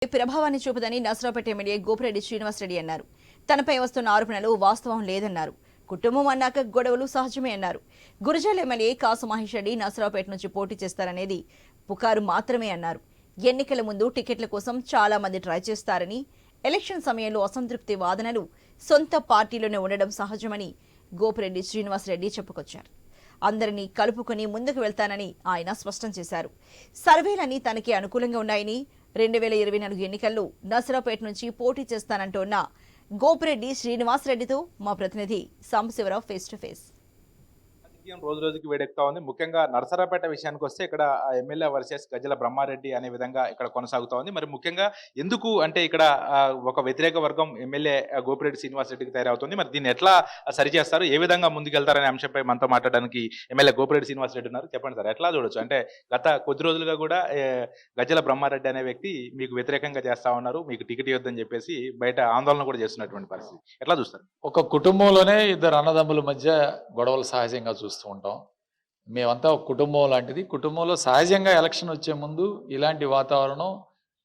ప్రభావాన్ని చూపదని నర్సరావుపేట ఎమ్మెల్యే గోపిరెడ్డి శ్రీనివాసరెడ్డి అన్నారు. తనపై వస్తున్న ఆరోపణలు వాస్తవం లేదన్నారు. కుటుంబం అన్నాక గొడవలు సహజమే అన్నారు. గురజాల ఎమ్మెల్యే కాసు మహేష్ రెడ్డి నర్సరావుపేట నుంచి పోటీ చేస్తారనేది పుకారు మాత్రమే అన్నారు. ఎన్నికల ముందు టికెట్ల కోసం చాలా మంది ట్రై చేస్తారని, ఎలక్షన్ సమయంలో అసంతృప్తి వాదనలు సొంత పార్టీలోనే ఉండడం సహజమని గోపిరెడ్డి శ్రీనివాసరెడ్డి చెప్పుకొచ్చారు. అందరినీ కలుపుకొని ముందుకు వెళ్తానని ఆయన స్పష్టం చేశారు. సర్వేలన్నీ తనకి అనుకూలంగా ఉన్నాయని, 2024 ఎన్నికల్లో నర్సరావుపేట నుంచి పోటీ చేస్తానంటోన్న గోపిరెడ్డి శ్రీనివాసరెడ్డితో మా ప్రతినిధి సాంబశివరావు ఫేస్ టు ఫేస్. రోజు రోజుకి వేడెక్కుతా ఉంది. ముఖ్యంగా నర్సరావుపేట విషయానికి వస్తే ఇక్కడ ఎమ్మెల్యే వర్సెస్ గజ్జల బ్రహ్మారెడ్డి అనే విధంగా ఇక్కడ కొనసాగుతా ఉంది. మరి ముఖ్యంగా ఎందుకు అంటే ఇక్కడ ఒక వ్యతిరేక వర్గం ఎమ్మెల్యే గోపిరెడ్డి శ్రీనివాసరెడ్డికి తయారవుతుంది. మరి దీన్ని ఎట్లా సరిచేస్తారు, ఏ విధంగా ముందుకెళ్తారనే అంశంపై మనతో మాట్లాడడానికి ఎమ్మెల్యే గోపిరెడ్డి శ్రీనివాసరెడ్డి ఉన్నారు. చెప్పండి సార్, ఎట్లా చూడొచ్చు? అంటే గత కొద్ది రోజులుగా కూడా గజ్జల బ్రహ్మారెడ్డి అనే వ్యక్తి మీకు వ్యతిరేకంగా చేస్తా ఉన్నారు, మీకు టికెట్ ఇవ్వద్దని చెప్పేసి బయట ఆందోళన కూడా చేస్తున్నటువంటి పరిస్థితి, ఎట్లా చూస్తారు? ఒక కుటుంబంలోనే ఇద్దరు అన్నదమ్ముల మధ్య గొడవలు సహజంగా చూస్తూ ఉంటాం. మేమంతా ఒక కుటుంబం లాంటిది. కుటుంబంలో సహజంగా ఎలక్షన్ వచ్చే ముందు ఇలాంటి వాతావరణం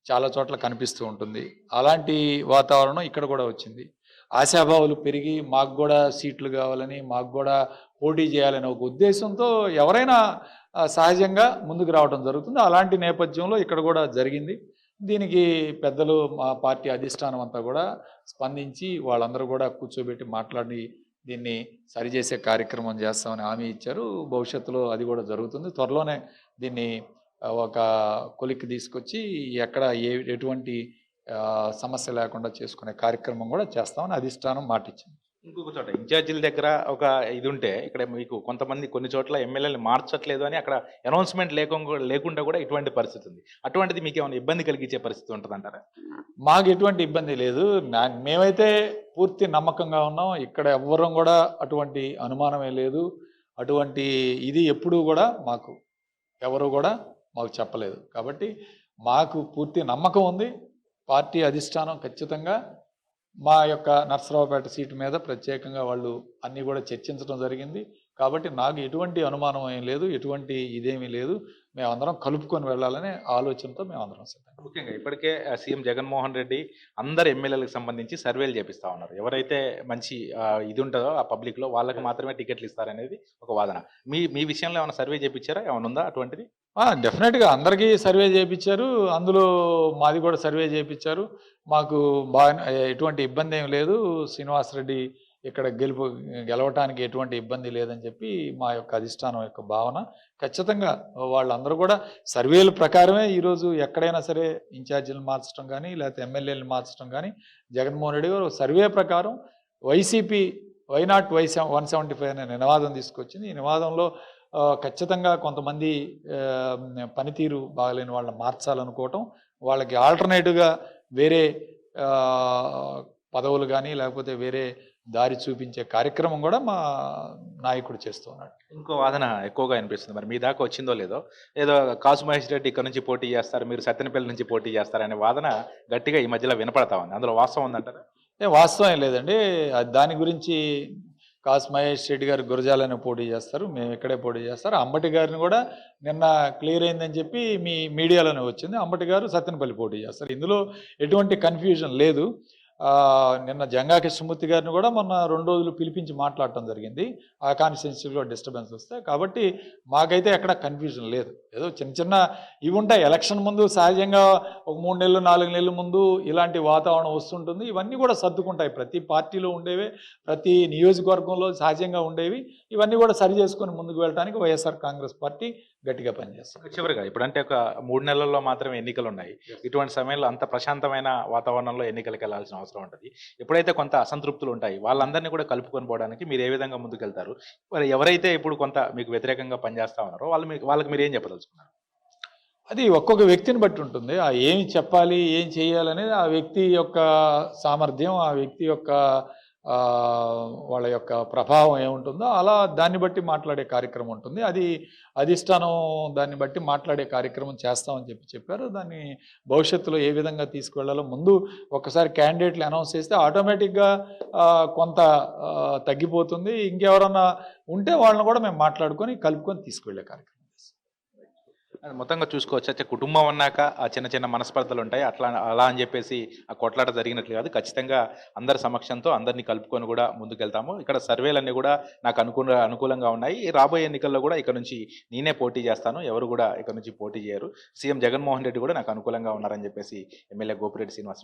చాలా చోట్ల కనిపిస్తూ ఉంటుంది. అలాంటి వాతావరణం ఇక్కడ కూడా వచ్చింది. ఆశాభావాలు పెరిగి మాకు కూడా సీట్లు కావాలని, మాకు కూడా పోటీ చేయాలనే ఒక ఉద్దేశంతో ఎవరైనా సహజంగా ముందుకు రావడం జరుగుతుంది. అలాంటి నేపథ్యంలో ఇక్కడ కూడా జరిగింది. దీనికి పెద్దలు, మా పార్టీ అధిష్టానం అంతా కూడా స్పందించి వాళ్ళందరూ కూడా కూర్చోబెట్టి మాట్లాడి దీన్ని సరిచేసే కార్యక్రమం చేస్తామని హామీ ఇచ్చారు. భవిష్యత్తులో అది కూడా జరుగుతుంది. త్వరలోనే దీన్ని ఒక కొలిక్కి తీసుకొచ్చి ఎక్కడ ఎటువంటి సమస్య లేకుండా చేసుకునే కార్యక్రమం కూడా చేస్తామని అధిష్టానం మాటిచ్చింది. ఇంకొక చోట ఇన్ఛార్జీల దగ్గర ఒక ఇది ఉంటే, ఇక్కడ మీకు కొంతమంది కొన్ని చోట్ల ఎమ్మెల్యేలు మార్చట్లేదు అని అక్కడ అనౌన్స్మెంట్ లేకుండా కూడా ఇటువంటి పరిస్థితి ఉంది. అటువంటిది మీకు ఏమైనా ఇబ్బంది కలిగించే పరిస్థితి ఉంటుంది అంటారా? మాకు ఎటువంటి ఇబ్బంది లేదు. మేమైతే పూర్తి నమ్మకంగా ఉన్నాం. ఇక్కడ ఎవ్వరం కూడా అటువంటి అనుమానమే లేదు. అటువంటి ఇది ఎప్పుడూ కూడా మాకు ఎవరు కూడా మాకు చెప్పలేదు. కాబట్టి మాకు పూర్తి నమ్మకం ఉంది. పార్టీ అధిష్టానం ఖచ్చితంగా మా యొక్క నర్సరావుపేట సీటు మీద ప్రత్యేకంగా వాళ్ళు అన్నీ కూడా చర్చించడం జరిగింది. కాబట్టి నాకు ఎటువంటి అనుమానం ఏం లేదు, ఎటువంటి ఇదేమీ లేదు. మేమందరం కలుపుకొని వెళ్ళాలనే ఆలోచనతో మేమందరం సిద్ధం. ముఖ్యంగా ఇప్పటికే సీఎం జగన్మోహన్ రెడ్డి అందరు ఎమ్మెల్యేలకు సంబంధించి సర్వేలు చేపిస్తా ఉన్నారు. ఎవరైతే మంచి ఇది ఉంటుందో ఆ పబ్లిక్లో వాళ్ళకి మాత్రమే టికెట్లు ఇస్తారనేది ఒక వాదన. మీ విషయంలో ఏమైనా సర్వే చేయించారా? ఏమైనా ఉందా అటువంటిది? డెఫినెట్గా అందరికీ సర్వే చేయించారు. అందులో మాది కూడా సర్వే చేయించారు. మాకు బాగా ఎటువంటి ఇబ్బంది ఏమి లేదు. శ్రీనివాసరెడ్డి ఇక్కడ గెలవటానికి ఎటువంటి ఇబ్బంది లేదని చెప్పి మా యొక్క అధిష్టానం యొక్క భావన. ఖచ్చితంగా వాళ్ళందరూ కూడా సర్వేల ప్రకారమే ఈరోజు ఎక్కడైనా సరే ఇన్ఛార్జీలు మార్చడం కానీ, లేకపోతే ఎమ్మెల్యేలు మార్చడం కానీ, జగన్మోహన్ రెడ్డి గారు సర్వే ప్రకారం వైసీపీ వైనాట్ 175 అనే నినాదం తీసుకొచ్చింది. ఈ నినాదంలో ఖచ్చితంగా కొంతమంది పనితీరు బాగలేని వాళ్ళని మార్చాలనుకోవటం, వాళ్ళకి ఆల్టర్నేటివ్గా వేరే పదవులు కానీ లేకపోతే వేరే దారి చూపించే కార్యక్రమం కూడా మా నాయకుడు చేస్తూ ఉన్నాడు. ఇంకో వాదన ఎక్కువగా అనిపిస్తుంది, మరి మీ దాకా వచ్చిందో లేదో, ఏదో కాసు మహేష్ రెడ్డి ఇక్కడ నుంచి పోటీ చేస్తారు, మీరు సత్తెనపల్లి నుంచి పోటీ చేస్తారనే వాదన గట్టిగా ఈ మధ్యలో వినపడతా ఉంది. అందులో వాస్తవం ఉందంటారా? వాస్తవం ఏం లేదండి. దాని గురించి కాసు మహేష్ రెడ్డి గారు గురజాలని పోటీ చేస్తారు, మేము ఇక్కడే పోటీ చేస్తారు. అంబటి గారిని కూడా నిన్న క్లియర్ అయిందని చెప్పి మీ మీడియాలోనే వచ్చింది. అంబటి గారు సత్తెనపల్లి పోటీ చేస్తారు. ఇందులో ఎటువంటి కన్ఫ్యూజన్ లేదు. నిన్న జంగా కృష్ణమూర్తి గారిని కూడా మొన్న 2 రోజులు పిలిపించి మాట్లాడటం జరిగింది, ఆ కాన్స్టిట్యున్సీలో డిస్టర్బెన్స్ వస్తే. కాబట్టి మాకైతే ఎక్కడ కన్ఫ్యూజన్ లేదు. ఏదో చిన్న చిన్న ఇవి ఉంటాయి. ఎలక్షన్ ముందు సహజంగా ఒక 3 నెలలు 4 నెలల ముందు ఇలాంటి వాతావరణం వస్తుంటుంది. ఇవన్నీ కూడా సర్దుకుంటాయి. ప్రతి పార్టీలో ఉండేవే, ప్రతి నియోజకవర్గంలో సహజంగా ఉండేవి. ఇవన్నీ కూడా సరి చేసుకొని ముందుకు వెళ్ళడానికి వైఎస్ఆర్ కాంగ్రెస్ పార్టీ గట్టిగా పనిచేస్తుంది. చివరిగా ఇప్పుడంటే ఒక 3 నెలల్లో మాత్రమే ఎన్నికలు ఉన్నాయి. ఇటువంటి సమయంలో అంత ప్రశాంతమైన వాతావరణంలో ఎన్నికలకు వెళ్లాల్సిన అవసరం ఉంటుంది. ఎప్పుడైతే కొంత అసంతృప్తులు ఉంటాయి, వాళ్ళందరినీ కూడా కలుపుకొని పోవడానికి మీరు ఏ విధంగా ముందుకెళ్తారు? మరి ఎవరైతే ఇప్పుడు కొంత మీకు వ్యతిరేకంగా పనిచేస్తా ఉన్నారో వాళ్ళకి మీరు ఏం చెప్పదలుచుకున్నారు? అది ఒక్కొక్క వ్యక్తిని బట్టి ఉంటుంది. ఏమి చెప్పాలి, ఏం చేయాలనేది ఆ వ్యక్తి యొక్క సామర్థ్యం, ఆ వ్యక్తి యొక్క వాళ్ళ యొక్క ప్రభావం ఏముంటుందో అలా దాన్ని బట్టి మాట్లాడే కార్యక్రమం ఉంటుంది. అది అధిష్టానం దాన్ని బట్టి మాట్లాడే కార్యక్రమం చేస్తామని చెప్పారు. దాన్ని భవిష్యత్తులో ఏ విధంగా తీసుకువెళ్ళాలో ముందు ఒకసారి క్యాండిడేట్లు అనౌన్స్ చేస్తే ఆటోమేటిక్గా కొంత తగ్గిపోతుంది. ఇంకెవరన్నా ఉంటే వాళ్ళని కూడా మేము మాట్లాడుకొని కలుపుకొని తీసుకువెళ్ళే కార్యక్రమం. అది మొత్తంగా చూసుకోవచ్చు. అయితే కుటుంబం అన్నాక ఆ చిన్న చిన్న మనస్పర్ధలు ఉంటాయి. అలా అని చెప్పేసి ఆ కొట్లాట జరిగినట్లు కాదు. ఖచ్చితంగా అందరి సమక్షంతో అందరిని కలుపుకొని కూడా ముందుకెళ్తాము. ఇక్కడ సర్వేలన్నీ కూడా నాకు అనుకూలంగా ఉన్నాయి. రాబోయే ఎన్నికల్లో కూడా ఇక్కడ నుంచి నేనే పోటీ చేస్తాను. ఎవరు కూడా ఇక్కడ నుంచి పోటీ చేయరు. సీఎం జగన్మోహన్ రెడ్డి కూడా నాకు అనుకూలంగా ఉన్నారని చెప్పేసి ఎమ్మెల్యే గోపిరెడ్డి శ్రీనివాస్